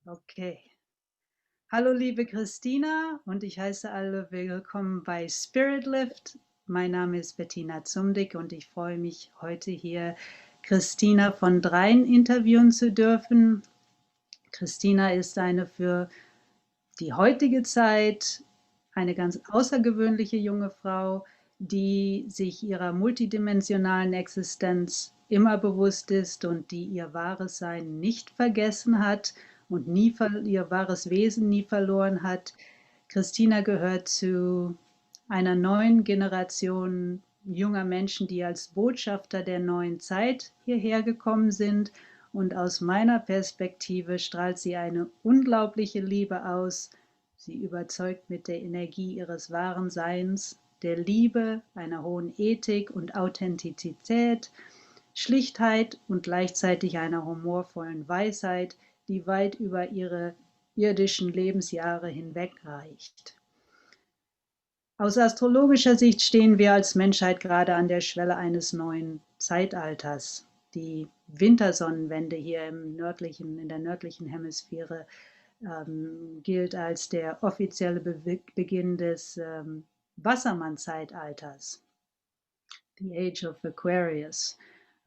Okay. Hallo liebe Christina und ich heiße alle willkommen bei Spirit Lift. Mein Name ist Bettina Zumdick und ich freue mich heute hier Christina von Dreien interviewen zu dürfen. Christina ist eine für die heutige Zeit eine ganz außergewöhnliche junge Frau, die sich ihrer multidimensionalen Existenz immer bewusst ist und die ihr wahres Sein nicht vergessen hat und ihr wahres Wesen nie verloren hat. Christina gehört zu einer neuen Generation junger Menschen, die als Botschafter der neuen Zeit hierher gekommen sind. Und aus meiner Perspektive strahlt sie eine unglaubliche Liebe aus. Sie überzeugt mit der Energie ihres wahren Seins, der Liebe, einer hohen Ethik und Authentizität, Schlichtheit und gleichzeitig einer humorvollen Weisheit, die weit über ihre irdischen Lebensjahre hinweg reicht. Aus astrologischer Sicht stehen wir als Menschheit gerade an der Schwelle eines neuen Zeitalters. Die Wintersonnenwende hier in der nördlichen Hemisphäre gilt als der offizielle Beginn des Wassermann-Zeitalters, the Age of Aquarius.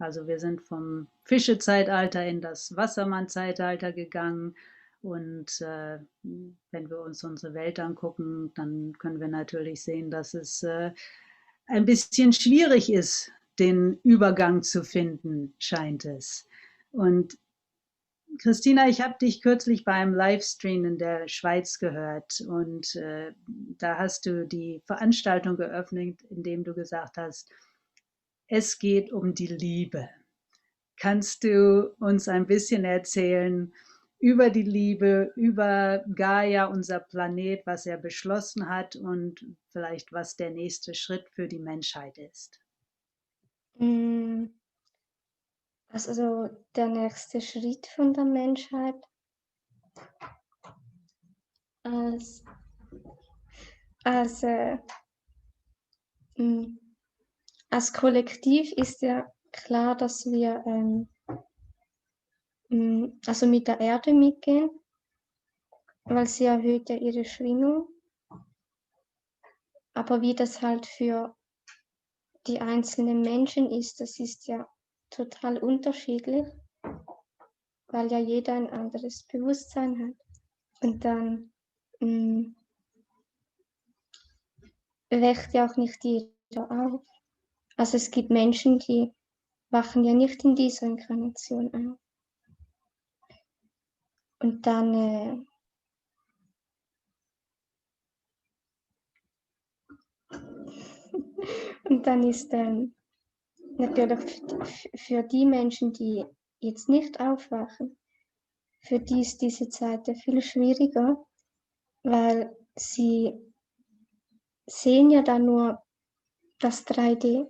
Also wir sind vom Fischezeitalter in das Wassermann-Zeitalter gegangen. Und wenn wir uns unsere Welt angucken, dann können wir natürlich sehen, dass es ein bisschen schwierig ist, den Übergang zu finden, scheint es. Und Christina, ich habe dich kürzlich bei einem Livestream in der Schweiz gehört und da hast du die Veranstaltung geöffnet, indem du gesagt hast, es geht um die Liebe. Kannst du uns ein bisschen erzählen über die Liebe, über Gaia, unser Planet, was er beschlossen hat und vielleicht was der nächste Schritt für die Menschheit ist? Mm, Also so der nächste Schritt von der Menschheit als, als, äh, mm, als Kollektiv ist ja klar, dass wir also mit der Erde mitgehen, weil sie erhöht ja ihre Schwingung. Aber wie das halt für die einzelnen Menschen ist, das ist ja total unterschiedlich, weil ja jeder ein anderes Bewusstsein hat. Und dann wächt ja auch nicht jeder auf. Also es gibt Menschen, die wachen ja nicht in dieser Inkarnation auf. Und dann, und dann ist natürlich für die Menschen, die jetzt nicht aufwachen, für die ist diese Zeit ja viel schwieriger, weil sie sehen ja dann nur das 3D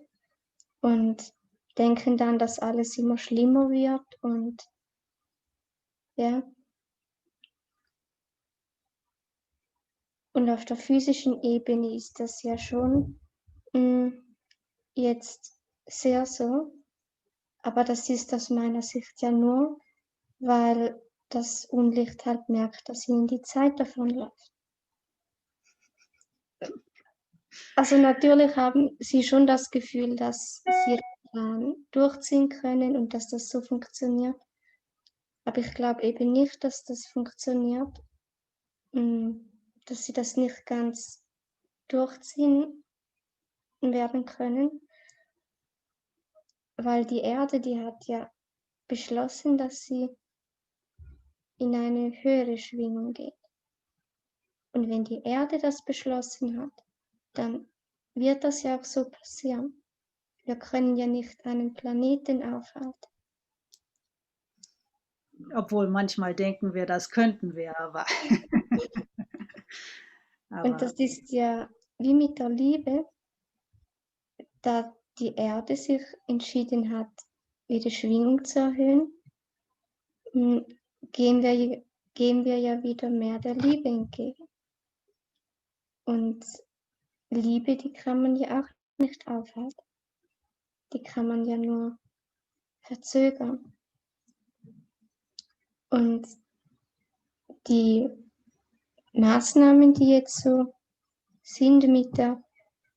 und denken dann, dass alles immer schlimmer wird und ja. Und auf der physischen Ebene ist das ja schon jetzt sehr so, aber das ist aus meiner Sicht ja nur, weil das Unlicht halt merkt, dass ihnen die Zeit davonläuft. Also natürlich haben sie schon das Gefühl, dass sie ihren Plan durchziehen können und dass das so funktioniert. Aber ich glaube eben nicht, dass das funktioniert, dass sie das nicht ganz durchziehen werden können, weil die Erde, die hat ja beschlossen, dass sie in eine höhere Schwingung geht. Und wenn die Erde das beschlossen hat, dann wird das ja auch so passieren. Wir können ja nicht einen Planeten aufhalten. Obwohl manchmal denken wir, das könnten wir, aber, Und aber das ist ja wie mit der Liebe, da die Erde sich entschieden hat, ihre Schwingung zu erhöhen, gehen wir ja wieder mehr der Liebe entgegen. Und Liebe, die kann man ja auch nicht aufhalten. Die kann man ja nur verzögern. Und die Maßnahmen, die jetzt so sind mit der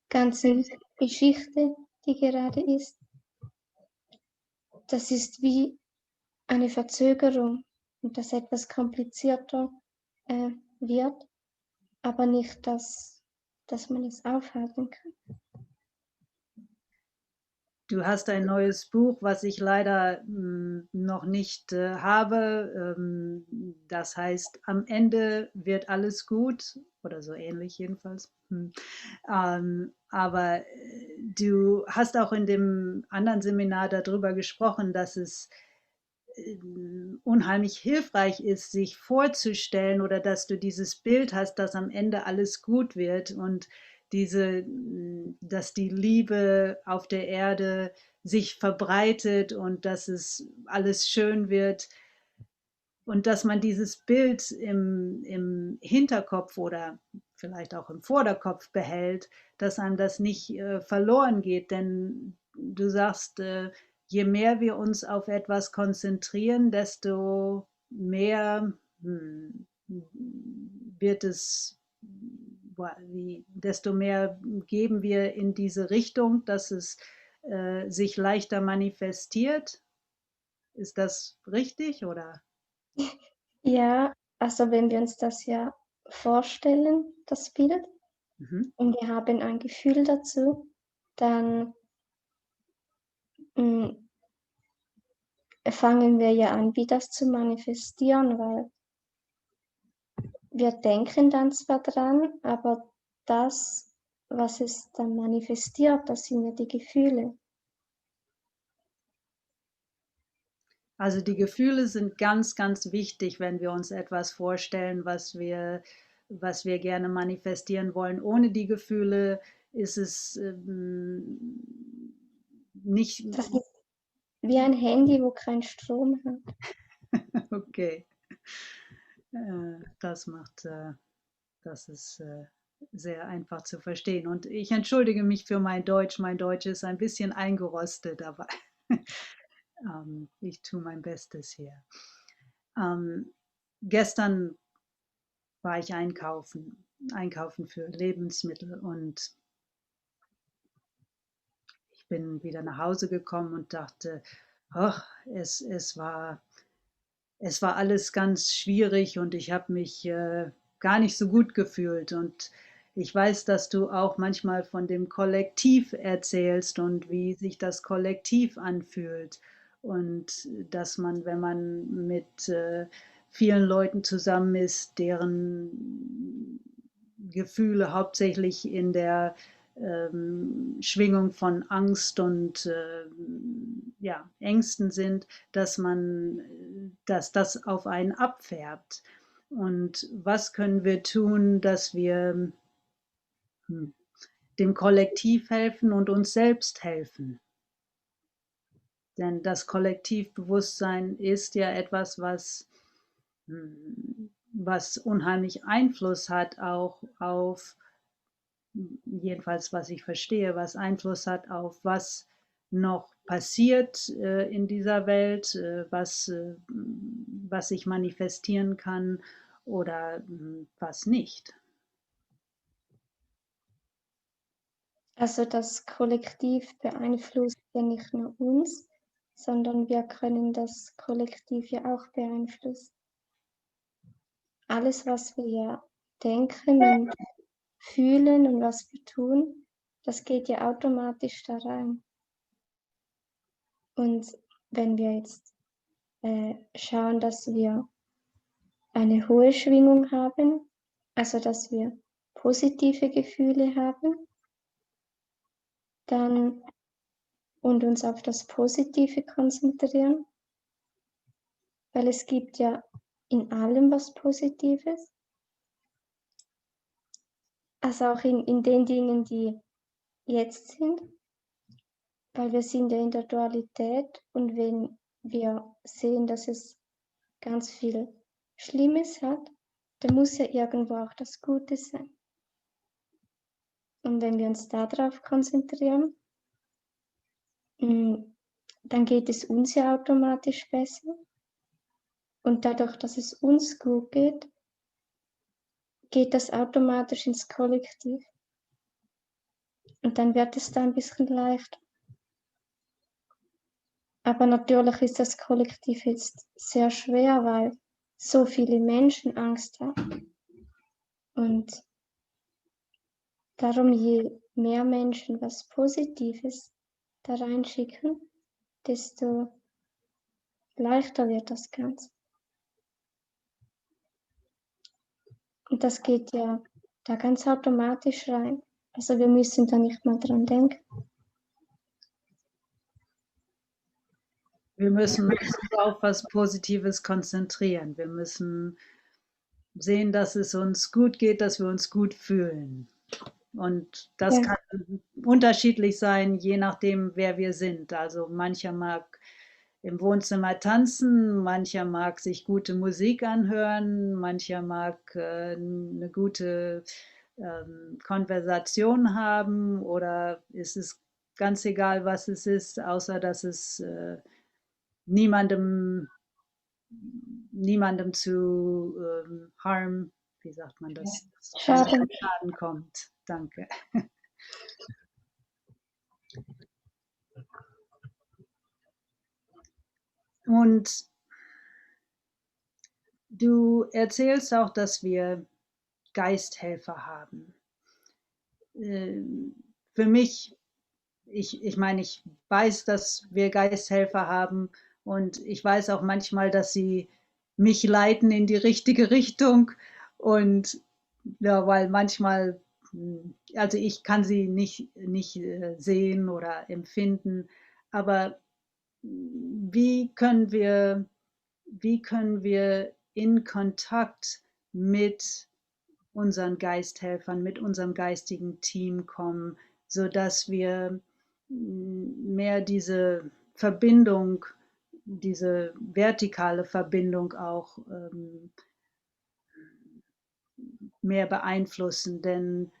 ganzen Geschichte, die gerade ist, das ist wie eine Verzögerung und das etwas komplizierter wird, aber nicht, dass man es aufhalten kann. Du hast ein neues Buch, was ich leider noch nicht habe. Das heißt, am Ende wird alles gut oder so ähnlich jedenfalls. Aber du hast auch in dem anderen Seminar darüber gesprochen, dass es unheimlich hilfreich ist, sich vorzustellen oder dass du dieses Bild hast, dass am Ende alles gut wird und dass die Liebe auf der Erde sich verbreitet und dass es alles schön wird und dass man dieses Bild im Hinterkopf oder vielleicht auch im Vorderkopf behält, dass einem das nicht verloren geht, denn du sagst, je mehr wir uns auf etwas konzentrieren, desto mehr wird es, desto mehr geben wir in diese Richtung, dass es sich leichter manifestiert. Ist das richtig oder? Ja, also wenn wir uns das ja vorstellen, das Bild, Mhm. und wir haben ein Gefühl dazu, dann mm, fangen wir ja an, wie das zu manifestieren, weil wir denken dann zwar dran, aber das, was es dann manifestiert, das sind ja die Gefühle. Also die Gefühle sind ganz, ganz wichtig, wenn wir uns etwas vorstellen, was wir gerne manifestieren wollen. Ohne die Gefühle ist es nicht Das ist wie ein Handy, wo keinen Strom hat. okay. Das macht, das ist sehr einfach zu verstehen. Und ich entschuldige mich für mein Deutsch. Mein Deutsch ist ein bisschen eingerostet, aber ich tue mein Bestes hier. Gestern war ich einkaufen für Lebensmittel und ich bin wieder nach Hause gekommen und dachte, ach, es war alles ganz schwierig und ich habe mich gar nicht so gut gefühlt. Und ich weiß, dass du auch manchmal von dem Kollektiv erzählst und wie sich das Kollektiv anfühlt. Und dass man, wenn man mit vielen Leuten zusammen ist, deren Gefühle hauptsächlich in der Schwingung von Angst und ja, Ängsten sind, dass das auf einen abfärbt. Und was können wir tun, dass wir dem Kollektiv helfen und uns selbst helfen? Denn das Kollektivbewusstsein ist ja etwas, was unheimlich Einfluss hat auch auf, jedenfalls was ich verstehe, was Einfluss hat auf was noch passiert in dieser Welt, was sich manifestieren kann oder was nicht. Also das Kollektiv beeinflusst ja nicht nur uns, sondern wir können das Kollektiv ja auch beeinflussen. Alles, was wir ja denken und fühlen und was wir tun, das geht ja automatisch da rein. Und wenn wir jetzt schauen, dass wir eine hohe Schwingung haben, also dass wir positive Gefühle haben, dann und uns auf das Positive konzentrieren, weil es gibt ja in allem was Positives, also auch in den Dingen, die jetzt sind, weil wir sind ja in der Dualität und wenn wir sehen, dass es ganz viel Schlimmes hat, dann muss ja irgendwo auch das Gute sein. Und wenn wir uns darauf konzentrieren, dann geht es uns ja automatisch besser. Und dadurch, dass es uns gut geht, geht das automatisch ins Kollektiv. Und dann wird es da ein bisschen leichter. Aber natürlich ist das Kollektiv jetzt sehr schwer, weil so viele Menschen Angst haben. Und darum, je mehr Menschen was Positives da reinschicken, desto leichter wird das Ganze. Und das geht ja da ganz automatisch rein. Also wir müssen da nicht mal dran denken. Wir müssen uns auf was Positives konzentrieren. Wir müssen sehen, dass es uns gut geht, dass wir uns gut fühlen. Und das Ja. kann unterschiedlich sein, je nachdem, wer wir sind. Also mancher mag im Wohnzimmer tanzen, mancher mag sich gute Musik anhören, mancher mag eine gute Konversation haben oder ist es ganz egal, was es ist, außer dass es niemandem zu harm, wie sagt man das? Schaden. Schaden kommt. Danke. Und du erzählst auch, dass wir Geisthelfer haben. Für mich, ich meine, ich weiß, dass wir Geisthelfer haben und ich weiß auch manchmal, dass sie mich leiten in die richtige Richtung und ja, weil manchmal, also ich kann sie nicht sehen oder empfinden, aber wie können wir in Kontakt mit unseren Geisthelfern, mit unserem geistigen Team kommen, sodass wir mehr diese Verbindung, diese vertikale Verbindung auch mehr beeinflussen. Denn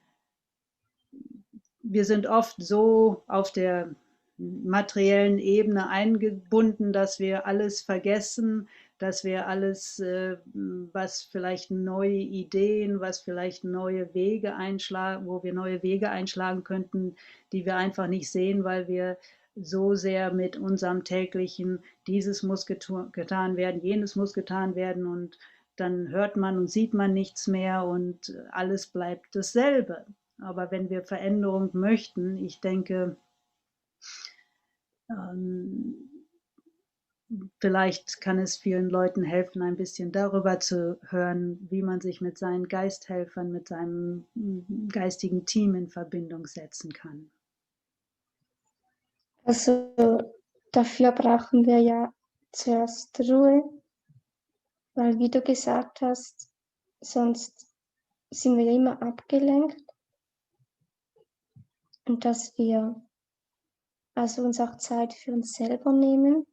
wir sind oft so auf der materiellen Ebene eingebunden, dass wir alles vergessen, dass wir alles, was vielleicht neue Ideen, was vielleicht neue Wege einschlagen, wo wir neue Wege einschlagen könnten, die wir einfach nicht sehen, weil wir so sehr mit unserem täglichen, dieses muss getan werden, jenes muss getan werden und dann hört man und sieht man nichts mehr und alles bleibt dasselbe. Aber wenn wir Veränderung möchten, ich denke, vielleicht kann es vielen Leuten helfen, ein bisschen darüber zu hören, wie man sich mit seinen Geisthelfern, mit seinem geistigen Team in Verbindung setzen kann. Also dafür brauchen wir ja zuerst Ruhe, weil wie du gesagt hast, sonst sind wir ja immer abgelenkt und dass wir also uns auch Zeit für uns selber nehmen.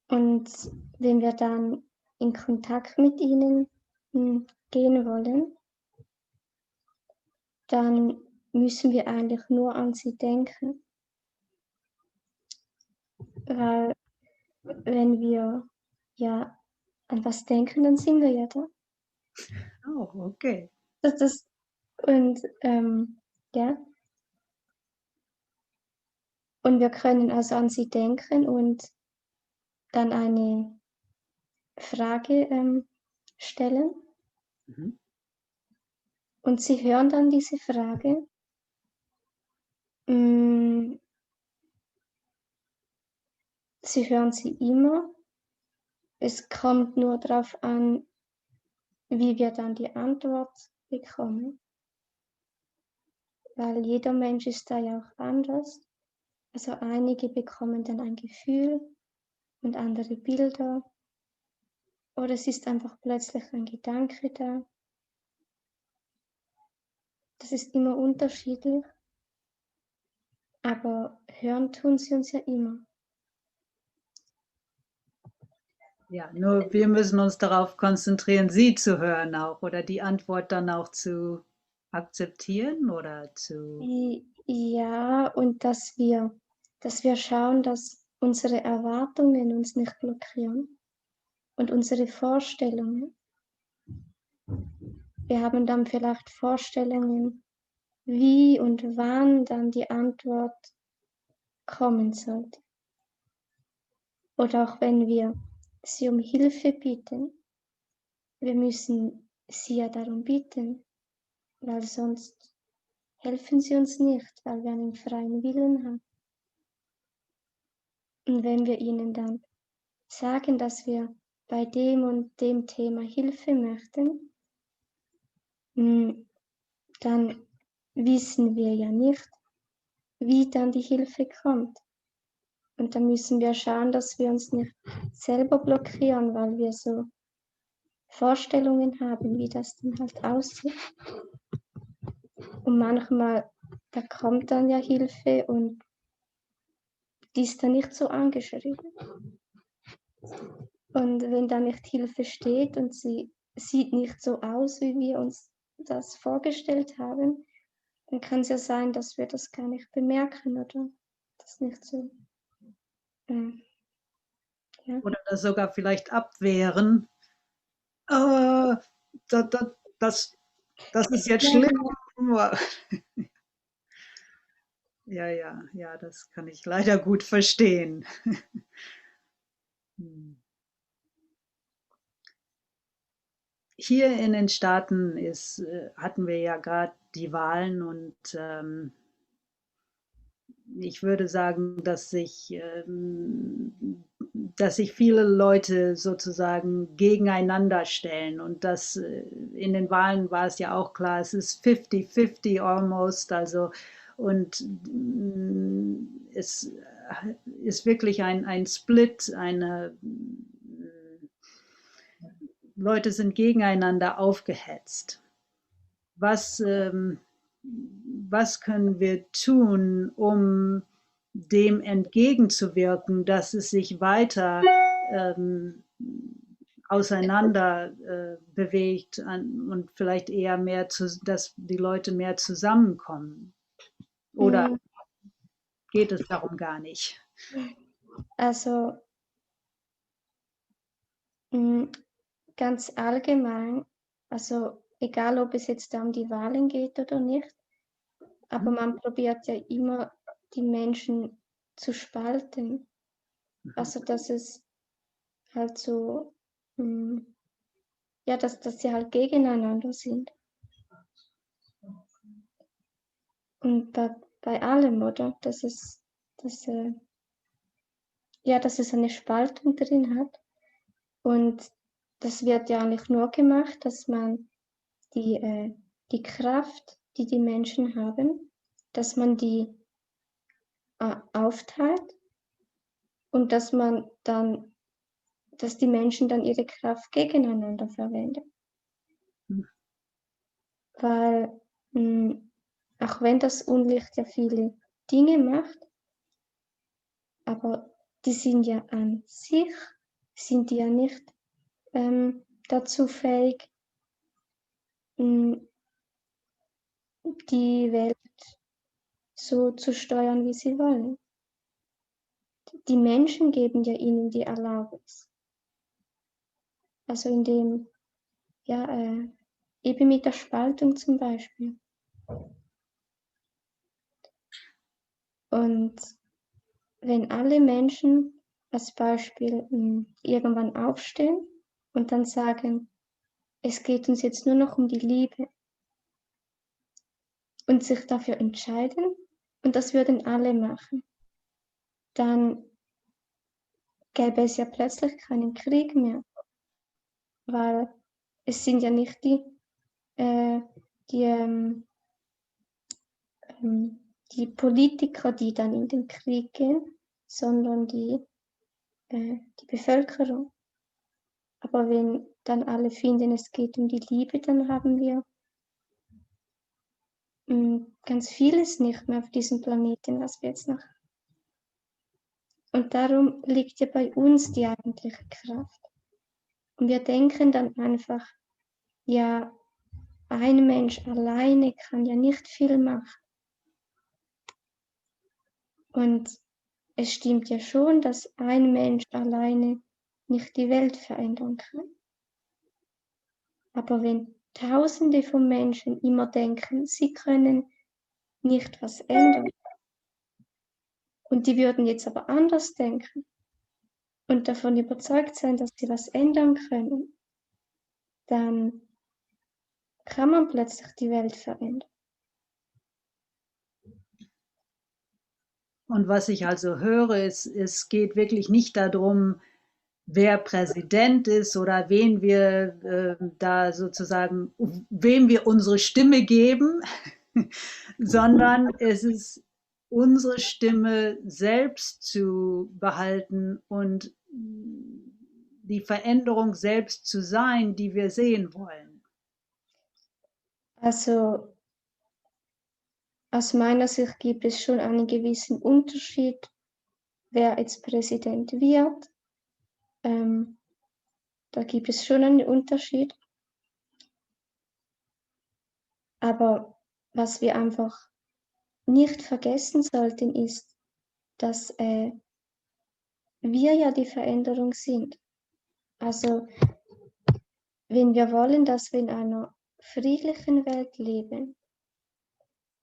Und wenn wir dann in Kontakt mit ihnen gehen wollen, dann müssen wir eigentlich nur an sie denken. Weil wenn wir ja an was denken, dann sind wir ja da. Oh, okay. Und ja. Und wir können also an sie denken und dann eine Frage stellen. Mhm. Und sie hören dann diese Frage. Sie hören sie immer. Es kommt nur darauf an, wie wir dann die Antwort bekommen. Weil jeder Mensch ist da ja auch anders. Also einige bekommen dann ein Gefühl und andere Bilder. Oder es ist einfach plötzlich ein Gedanke da. Das ist immer unterschiedlich. Aber hören tun sie uns ja immer. Ja, nur wir müssen uns darauf konzentrieren, sie zu hören auch oder die Antwort dann auch zu akzeptieren oder zu. Ja, und dass wir schauen, dass unsere Erwartungen uns nicht blockieren. und unsere Vorstellungen. Wir haben dann vielleicht Vorstellungen, wie und wann dann die Antwort kommen sollte. Oder auch wenn wir sie um Hilfe bitten, wir müssen sie ja darum bitten, weil sonst helfen sie uns nicht, weil wir einen freien Willen haben. Und wenn wir ihnen dann sagen, dass wir bei dem und dem Thema Hilfe möchten, dann wissen wir ja nicht, wie dann die Hilfe kommt. Und dann müssen wir schauen, dass wir uns nicht selber blockieren, weil wir so Vorstellungen haben, wie das dann halt aussieht. Und manchmal, da kommt dann ja Hilfe und die ist dann nicht so angeschrieben. Und wenn da nicht Hilfe steht und sie sieht nicht so aus, wie wir uns das vorgestellt haben, dann kann es ja sein, dass wir das gar nicht bemerken oder das nicht so. Ja. Oder das sogar vielleicht abwehren. Das, das ist jetzt schlimm. Ja, ja, ja, das kann ich leider gut verstehen. Hier in den Staaten hatten wir ja gerade die Wahlen und ich würde sagen, dass sich viele Leute sozusagen gegeneinander stellen und das in den Wahlen war es ja auch klar, es ist 50-50 almost, also und es ist wirklich ein Split, Leute sind gegeneinander aufgehetzt. Was können wir tun, um dem entgegenzuwirken, dass es sich weiter auseinander bewegt und vielleicht eher mehr, dass die Leute mehr zusammenkommen? Oder geht es darum gar nicht? Also ganz allgemein, also egal ob es jetzt um die Wahlen geht oder nicht, aber man probiert ja immer die Menschen zu spalten. Also dass es halt so, ja, dass sie halt gegeneinander sind. Und bei allem, oder? Dass es eine Spaltung drin hat. Und das wird ja eigentlich nur gemacht, dass man die Kraft, die die Menschen haben, dass man die aufteilt und dass die Menschen dann ihre Kraft gegeneinander verwenden. Weil auch wenn das Unlicht ja viele Dinge macht, aber die sind ja an sich, sind die ja nicht dazu fähig, die Welt so zu steuern, wie sie wollen. Die Menschen geben ja ihnen die Erlaubnis. Also indem, ja, eben mit der Spaltung zum Beispiel. Und wenn alle Menschen als Beispiel irgendwann aufstehen und dann sagen, es geht uns jetzt nur noch um die Liebe und sich dafür entscheiden, und das würden alle machen, dann gäbe es ja plötzlich keinen Krieg mehr, weil es sind ja nicht die Politiker, die dann in den Krieg gehen, sondern die Bevölkerung. Aber wenn dann alle finden, es geht um die Liebe, dann haben wir ganz vieles nicht mehr auf diesem Planeten, was wir jetzt noch haben. Und darum liegt ja bei uns die eigentliche Kraft. Und wir denken dann einfach, ja, ein Mensch alleine kann ja nicht viel machen. Und es stimmt ja schon, dass ein Mensch alleine nicht die Welt verändern kann. Aber wenn Tausende von Menschen immer denken, sie können nicht was ändern, und die würden jetzt aber anders denken und davon überzeugt sein, dass sie was ändern können, dann kann man plötzlich die Welt verändern. Und was ich also höre, ist, es geht wirklich nicht darum, wer Präsident ist oder wen wir da sozusagen, wem wir unsere Stimme geben, sondern es ist unsere Stimme selbst zu behalten und die Veränderung selbst zu sein, die wir sehen wollen. Also aus meiner Sicht gibt es schon einen gewissen Unterschied, wer jetzt Präsident wird. Da gibt es schon einen Unterschied. Aber was wir einfach nicht vergessen sollten, ist, dass wir ja die Veränderung sind. Also wenn wir wollen, dass wir in einer friedlichen Welt leben,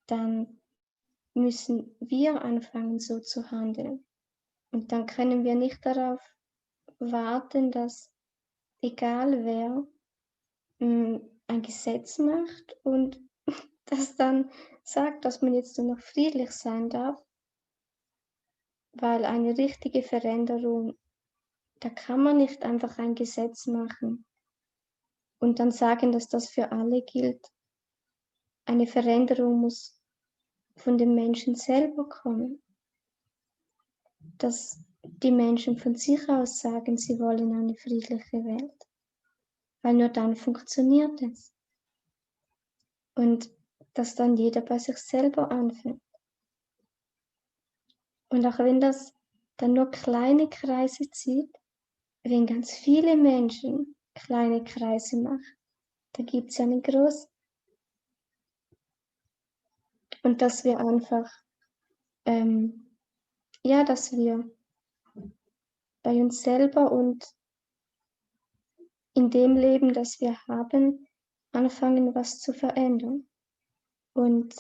dann müssen wir anfangen, so zu handeln. Und dann können wir nicht darauf warten, dass egal wer ein Gesetz macht und das dann sagt, dass man jetzt nur noch friedlich sein darf, weil eine richtige Veränderung, da kann man nicht einfach ein Gesetz machen und dann sagen, dass das für alle gilt. Eine Veränderung muss von den Menschen selber kommen, dass die Menschen von sich aus sagen, sie wollen eine friedliche Welt, weil nur dann funktioniert es. Und dass dann jeder bei sich selber anfängt. Und auch wenn das dann nur kleine Kreise zieht, wenn ganz viele Menschen kleine Kreise machen, da gibt es einen großen. Und dass wir einfach, ja, dass wir bei uns selber und in dem Leben, das wir haben, anfangen, was zu verändern. Und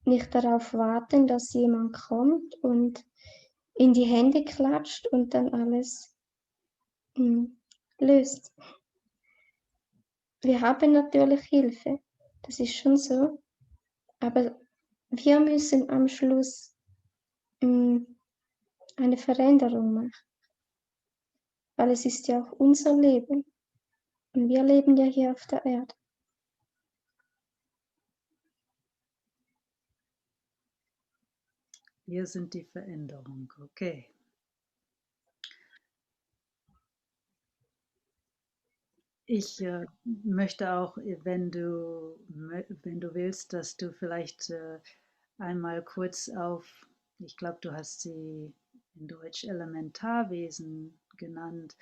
nicht darauf warten, dass jemand kommt und in die Hände klatscht und dann alles löst. Wir haben natürlich Hilfe, das ist schon so, aber wir müssen am Schluss eine Veränderung machen, weil es ist ja auch unser Leben und wir leben ja hier auf der Erde. Wir sind die Veränderung, okay. Ich möchte auch, wenn du willst, dass du vielleicht einmal kurz auf, ich glaube, du hast sie in Deutsch Elementarwesen genannt,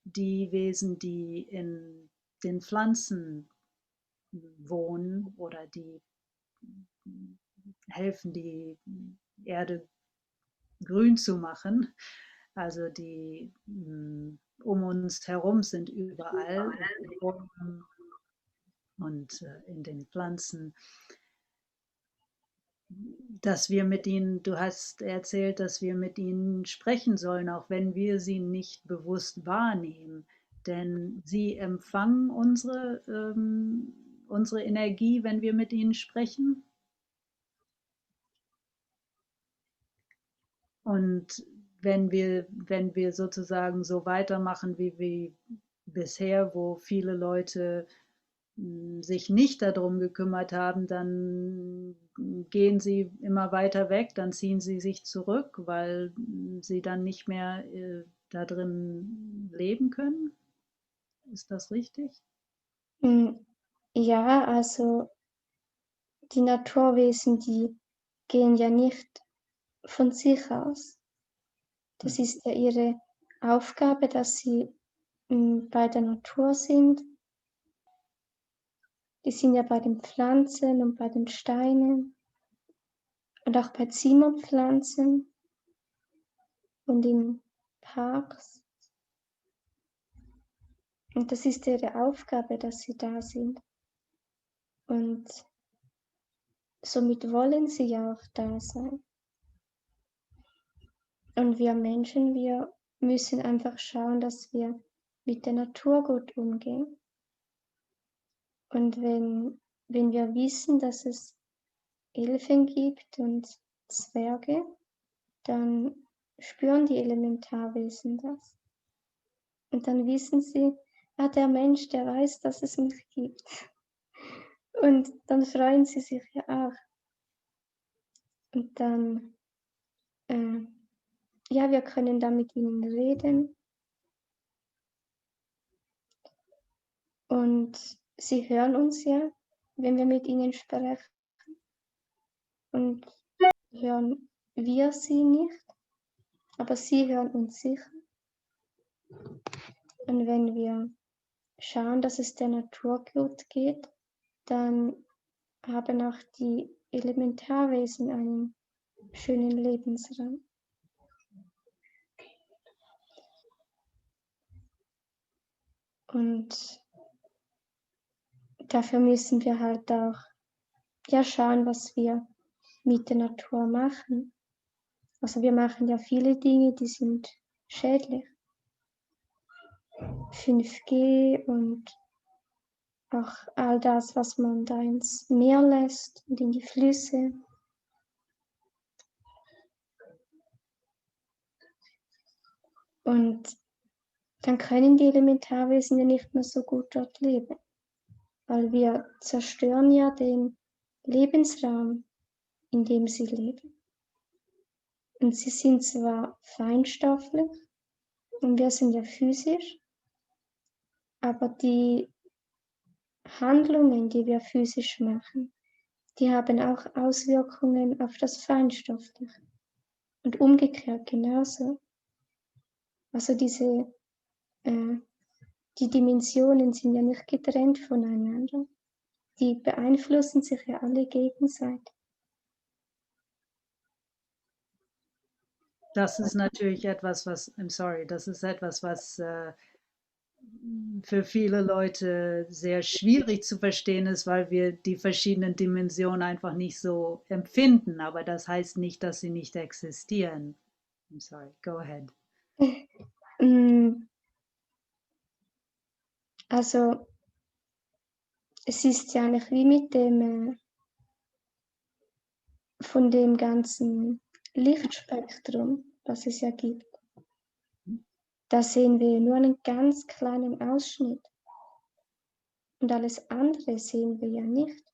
die Wesen, die in den Pflanzen wohnen oder die helfen, die Erde grün zu machen. Also die um uns herum sind überall, in den Bäumen und in den Pflanzen, dass wir mit ihnen, du hast erzählt, dass wir mit ihnen sprechen sollen, auch wenn wir sie nicht bewusst wahrnehmen. Denn sie empfangen unsere Energie, wenn wir mit ihnen sprechen. Und wenn wir sozusagen so weitermachen wie bisher, wo viele Leute sich nicht darum gekümmert haben, dann gehen sie immer weiter weg, dann ziehen sie sich zurück, weil sie dann nicht mehr da drin leben können. Ist das richtig? Ja, also die Naturwesen, die gehen ja nicht von sich aus. Das ist ja ihre Aufgabe, dass sie bei der Natur sind. Die sind ja bei den Pflanzen und bei den Steinen und auch bei Zimmerpflanzen und in Parks. Und das ist ihre Aufgabe, dass sie da sind. Und somit wollen sie ja auch da sein. Und wir Menschen, wir müssen einfach schauen, dass wir mit der Natur gut umgehen. Und wenn wir wissen, dass es Elfen gibt und Zwerge, dann spüren die Elementarwesen das. Und dann wissen sie, ah, der Mensch, der weiß, dass es mich gibt. Und dann freuen sie sich ja auch. Und dann, ja, wir können da mit ihnen reden. Und sie hören uns ja, wenn wir mit ihnen sprechen. Und hören wir sie nicht, aber sie hören uns sicher. Und wenn wir schauen, dass es der Natur gut geht, dann haben auch die Elementarwesen einen schönen Lebensraum. Und dafür müssen wir halt auch ja schauen, was wir mit der Natur machen. Also wir machen ja viele Dinge, die sind schädlich. 5G und auch all das, was man da ins Meer lässt und in die Flüsse. Und dann können die Elementarwesen ja nicht mehr so gut dort leben, weil wir zerstören ja den Lebensraum, in dem sie leben. Und sie sind zwar feinstofflich und wir sind ja physisch, aber die Handlungen, die wir physisch machen, die haben auch Auswirkungen auf das Feinstoffliche. Und umgekehrt genauso. Also die Dimensionen sind ja nicht getrennt voneinander. Die beeinflussen sich ja alle gegenseitig. Das ist natürlich etwas, was, I'm sorry, das ist etwas, was für viele Leute sehr schwierig zu verstehen ist, weil wir die verschiedenen Dimensionen einfach nicht so empfinden. Aber das heißt nicht, dass sie nicht existieren. I'm sorry, go ahead. Also es ist ja eigentlich wie mit dem von dem ganzen Lichtspektrum, was es ja gibt. Da sehen wir nur einen ganz kleinen Ausschnitt. Und alles andere sehen wir ja nicht.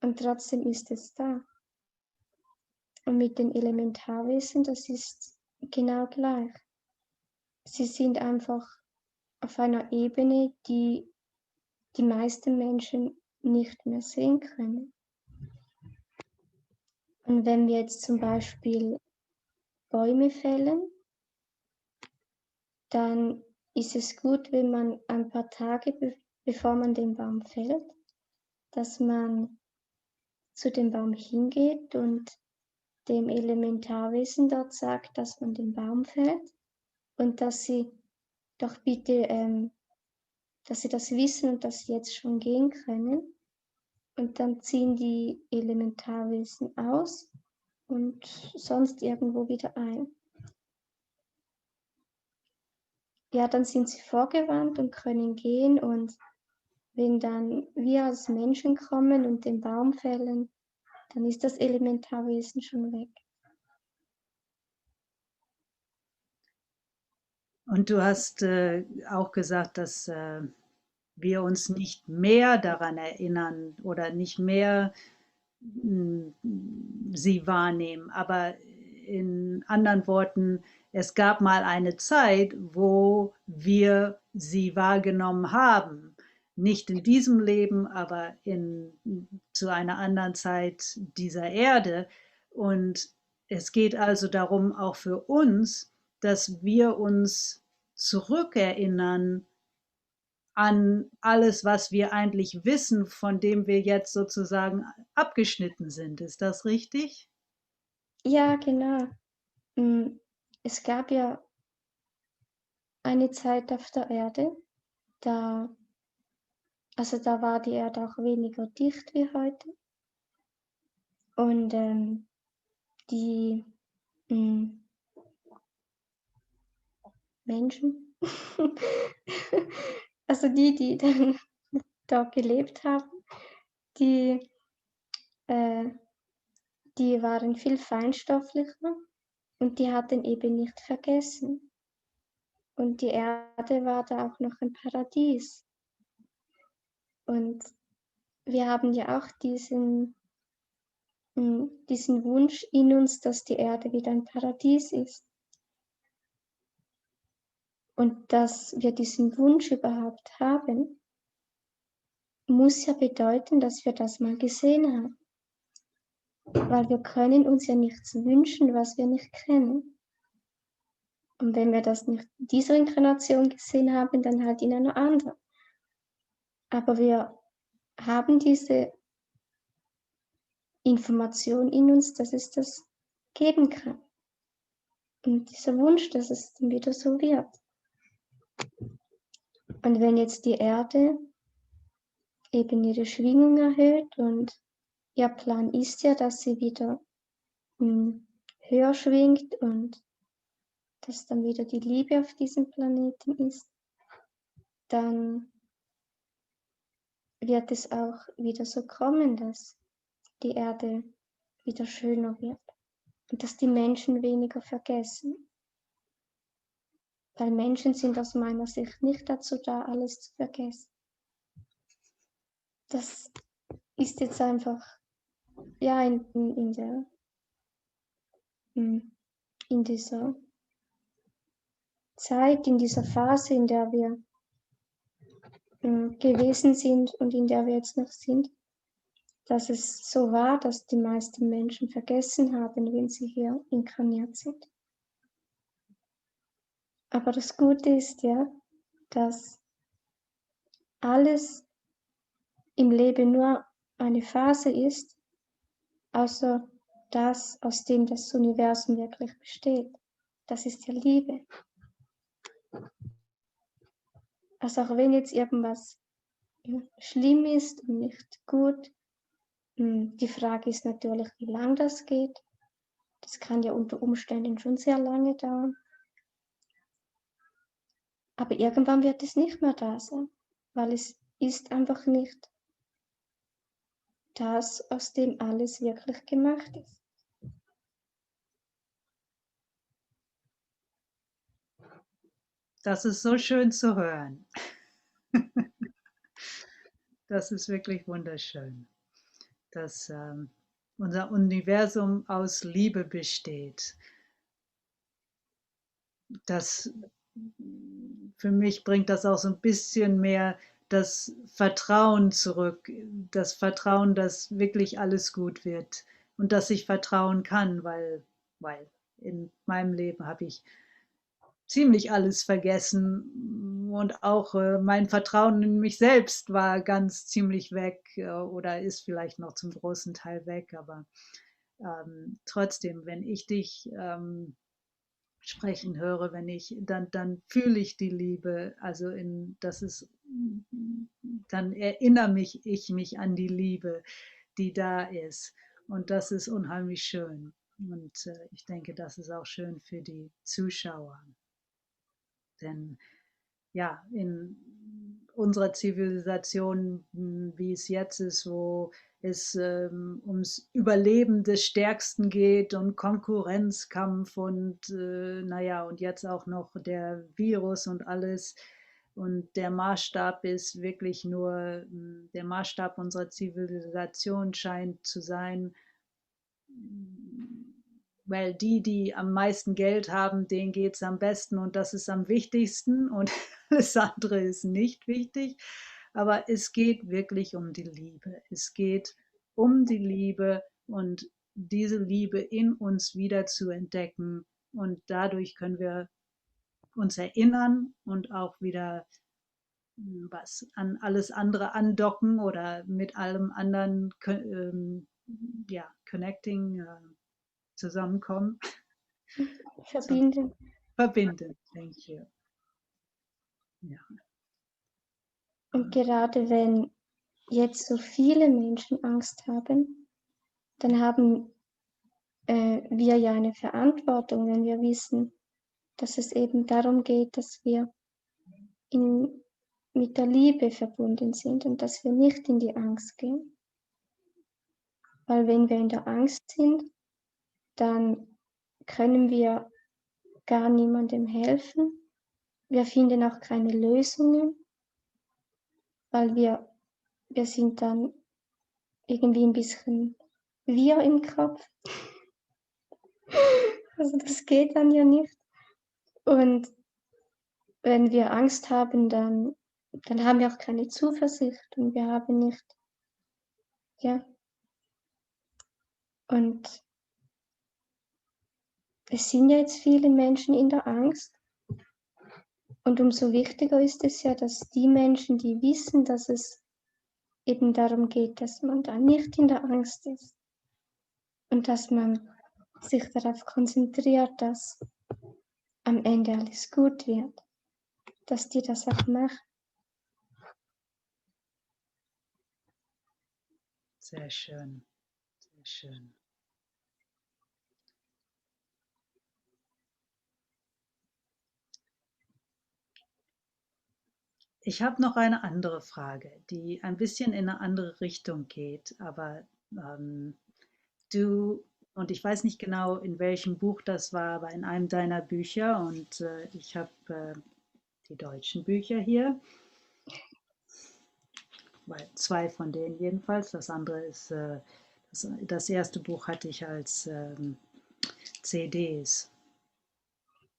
Und trotzdem ist es da. Und mit den Elementarwesen, das ist genau gleich. Sie sind einfach auf einer Ebene, die die meisten Menschen nicht mehr sehen können. Und wenn wir jetzt zum Beispiel Bäume fällen, dann ist es gut, wenn man ein paar Tage, bevor man den Baum fällt, dass man zu dem Baum hingeht und dem Elementarwesen dort sagt, dass man den Baum fällt und dass sie doch bitte, dass sie das wissen und dass sie jetzt schon gehen können. Und dann ziehen die Elementarwesen aus und sonst irgendwo wieder ein. Ja, dann sind sie vorgewarnt und können gehen und wenn dann wir als Menschen kommen und den Baum fällen, dann ist das Elementarwesen schon weg. Und du hast auch gesagt, dass wir uns nicht mehr daran erinnern oder nicht mehr sie wahrnehmen. Aber in anderen Worten, es gab mal eine Zeit, wo wir sie wahrgenommen haben. Nicht in diesem Leben, aber zu einer anderen Zeit dieser Erde. Und es geht also darum, auch für uns, dass wir uns zurückerinnern an alles, was wir eigentlich wissen, von dem wir jetzt sozusagen abgeschnitten sind. Ist das richtig? Ja, genau. Es gab ja eine Zeit auf der Erde, da war die Erde auch weniger dicht wie heute. Und die Menschen, also die dann dort gelebt haben, die, äh, die waren viel feinstofflicher und die hatten eben nicht vergessen. Und die Erde war da auch noch ein Paradies. Und wir haben ja auch diesen Wunsch in uns, dass die Erde wieder ein Paradies ist. Und dass wir diesen Wunsch überhaupt haben, muss ja bedeuten, dass wir das mal gesehen haben. Weil wir können uns ja nichts wünschen, was wir nicht kennen. Und wenn wir das nicht in dieser Inkarnation gesehen haben, dann halt in einer anderen. Aber wir haben diese Information in uns, dass es das geben kann. Und dieser Wunsch, dass es dann wieder so wird. Und wenn jetzt die Erde eben ihre Schwingung erhöht und ihr Plan ist ja, dass sie wieder höher schwingt und dass dann wieder die Liebe auf diesem Planeten ist, dann wird es auch wieder so kommen, dass die Erde wieder schöner wird und dass die Menschen weniger vergessen. Weil Menschen sind aus meiner Sicht nicht dazu da, alles zu vergessen. Das ist jetzt einfach, ja, in dieser Zeit, in dieser Phase, in der wir gewesen sind und in der wir jetzt noch sind, dass es so war, dass die meisten Menschen vergessen haben, wenn sie hier inkarniert sind. Aber das Gute ist ja, dass alles im Leben nur eine Phase ist, außer das, aus dem das Universum wirklich besteht. Das ist ja Liebe. Also auch wenn jetzt irgendwas schlimm ist und nicht gut, die Frage ist natürlich, wie lange das geht. Das kann ja unter Umständen schon sehr lange dauern. Aber irgendwann wird es nicht mehr da sein, weil es ist einfach nicht das, aus dem alles wirklich gemacht ist. Das ist so schön zu hören. Das ist wirklich wunderschön, dass unser Universum aus Liebe besteht. Das für mich bringt das auch so ein bisschen mehr das Vertrauen zurück, das Vertrauen, dass wirklich alles gut wird und dass ich vertrauen kann, weil in meinem Leben habe ich ziemlich alles vergessen und auch mein Vertrauen in mich selbst war ganz ziemlich weg oder ist vielleicht noch zum großen Teil weg, aber trotzdem, wenn ich dich sprechen höre, dann fühle ich die Liebe, also dann erinnere ich mich an die Liebe, die da ist und das ist unheimlich schön und ich denke, das ist auch schön für die Zuschauer. Denn ja, in unserer Zivilisation, wie es jetzt ist, wo es ums Überleben des Stärksten geht und Konkurrenzkampf und naja, und jetzt auch noch der Virus und alles. Und der Maßstab ist wirklich nur, der Maßstab unserer Zivilisation scheint zu sein, weil die am meisten Geld haben, denen geht es am besten und das ist am wichtigsten und alles andere ist nicht wichtig. Aber es geht wirklich um die Liebe. Es geht um die Liebe und diese Liebe in uns wieder zu entdecken. Und dadurch können wir uns erinnern und auch wieder was an alles andere andocken oder mit allem anderen ja, connecting, zusammenkommen. So, Verbinden. verbinden. Thank you. Ja. Und gerade wenn jetzt so viele Menschen Angst haben, dann haben wir ja eine Verantwortung, wenn wir wissen, dass es eben darum geht, dass wir mit der Liebe verbunden sind und dass wir nicht in die Angst gehen. Weil wenn wir in der Angst sind, dann können wir gar niemandem helfen. Wir finden auch keine Lösungen, weil wir sind dann irgendwie ein bisschen wir im Kopf. Also das geht dann ja nicht. Und wenn wir Angst haben, dann haben wir auch keine Zuversicht und wir haben nicht, ja. Und es sind ja jetzt viele Menschen in der Angst. Und umso wichtiger ist es ja, dass die Menschen, die wissen, dass es eben darum geht, dass man da nicht in der Angst ist und dass man sich darauf konzentriert, dass am Ende alles gut wird, dass die das auch machen. Sehr schön, sehr schön. Ich habe noch eine andere Frage, die ein bisschen in eine andere Richtung geht, aber du, und ich weiß nicht genau, in welchem Buch das war, aber in einem deiner Bücher, und ich habe die deutschen Bücher hier, zwei von denen jedenfalls, das andere ist, das erste Buch hatte ich als CDs.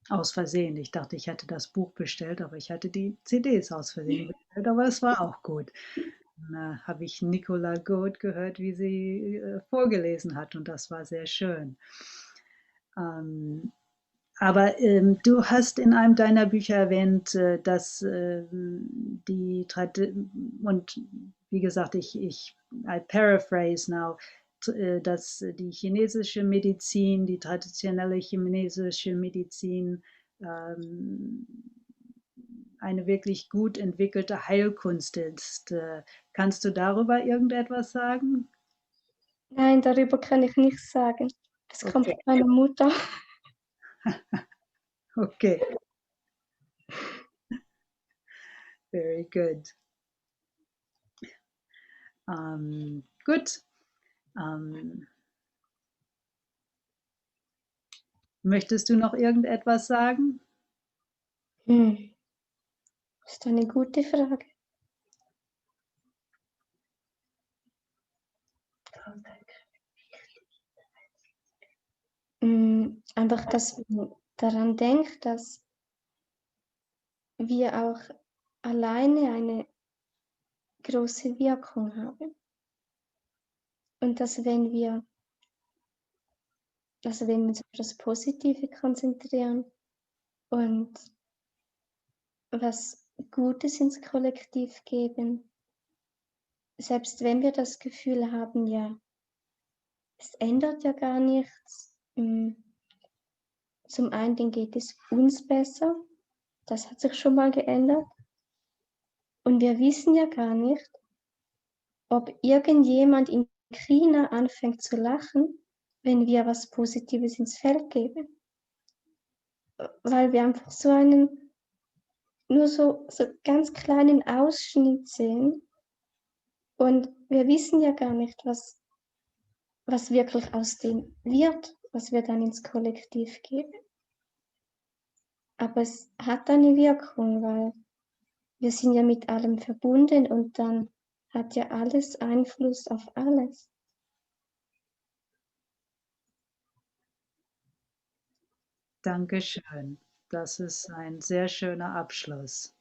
Aus Versehen. Ich dachte, ich hätte das Buch bestellt, aber ich hatte die CDs aus Versehen bestellt, aber es war auch gut. Dann habe ich Nicola Goth gehört, wie sie vorgelesen hat und das war sehr schön. Ähm, aber du hast in einem deiner Bücher erwähnt, dass die und wie gesagt, I paraphrase now, dass die chinesische Medizin, die traditionelle chinesische Medizin ähm, eine wirklich gut entwickelte Heilkunst ist. Kannst du darüber irgendetwas sagen? Nein, darüber kann ich nichts sagen. Das kommt Okay, von meiner Mutter. okay, very good. Gut. Möchtest du noch irgendetwas sagen? Hm, das ist eine gute Frage. Einfach, dass man daran denkt, dass wir auch alleine eine große Wirkung haben. Und dass wenn wir uns auf das Positive konzentrieren und was Gutes ins Kollektiv geben, selbst wenn wir das Gefühl haben, ja, es ändert ja gar nichts. Zum einen geht es uns besser, das hat sich schon mal geändert. Und wir wissen ja gar nicht, ob irgendjemand in China anfängt zu lachen, wenn wir was Positives ins Feld geben. Weil wir einfach nur so ganz kleinen Ausschnitt sehen. Und wir wissen ja gar nicht, was wirklich aus dem wird, was wir dann ins Kollektiv geben. Aber es hat eine Wirkung, weil wir sind ja mit allem verbunden und dann hat ja alles Einfluss auf alles. Dankeschön. Das ist ein sehr schöner Abschluss.